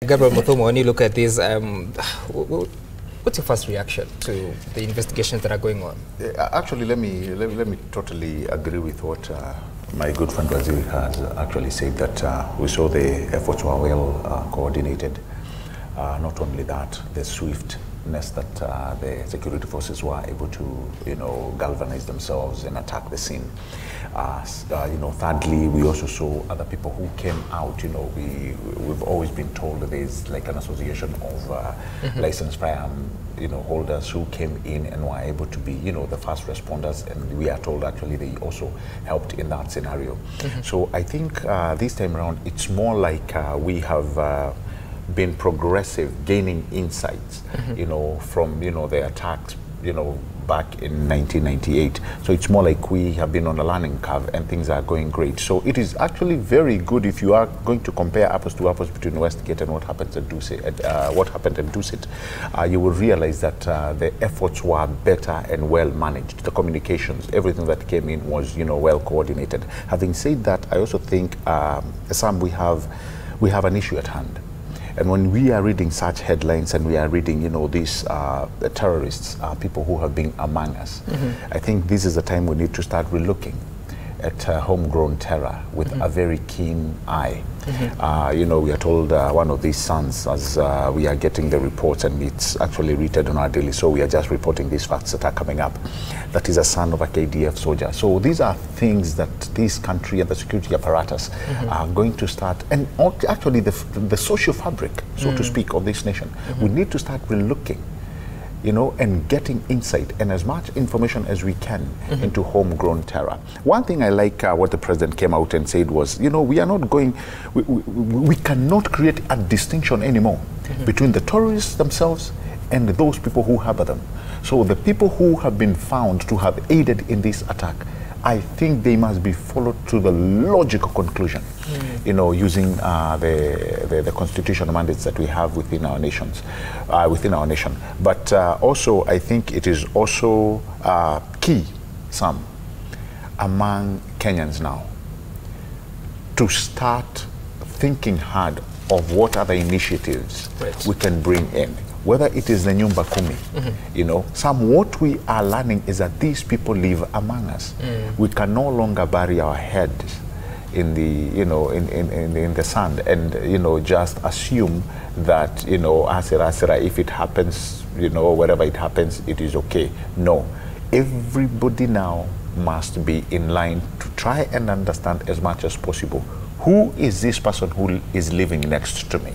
Gabriel Muthuma, when you look at this, what's your first reaction to the investigations that are going on? Actually, let me totally agree with what my good friend Brazil has actually said, that we saw the efforts were well coordinated. Not only that, the swiftness that the security forces were able to, galvanize themselves and attack the scene. Thirdly, we also saw other people who came out. We've always been told that there's like an association of licensed firearm holders who came in and were able to be the first responders, and we are told actually they also helped in that scenario. So I think this time around it's more like we have been progressive, gaining insights from the attacks back in 1998. So it's more like we have been on a learning curve and things are going great. So it is actually very good if you are going to compare apples to apples between Westgate and what happened at Dusit. You will realize that the efforts were better and well managed. The communications, everything that came in was well coordinated. Having said that, I also think Sam, we have an issue at hand. And when we are reading such headlines and we are reading, these terrorists, people who have been among us, I think this is the time we need to start relooking at homegrown terror with a very keen eye. We are told one of these sons, as we are getting the reports, and it's actually written on our daily, so we are just reporting these facts that are coming up, that is a son of a KDF soldier. So these are things that this country and the security apparatus are going to start, and actually the social fabric, so to speak, of this nation. We need to start relooking and getting insight and as much information as we can into homegrown terror. One thing I like what the president came out and said was, we are not going, we cannot create a distinction anymore between the terrorists themselves and those people who harbor them. So the people who have been found to have aided in this attack, I think they must be followed to the logical conclusion, using the constitutional mandates that we have within our nation. But also, I think it is also key, Sam, among Kenyans now, to start thinking hard of what other initiatives we can bring in. Whether it is the Nyumba Kumi, what we are learning is that these people live among us. We can no longer bury our heads in the, in the sand and, just assume that, asira, if it happens, wherever it happens, it is okay. No, everybody now must be in line to try and understand as much as possible, who is this person who is living next to me?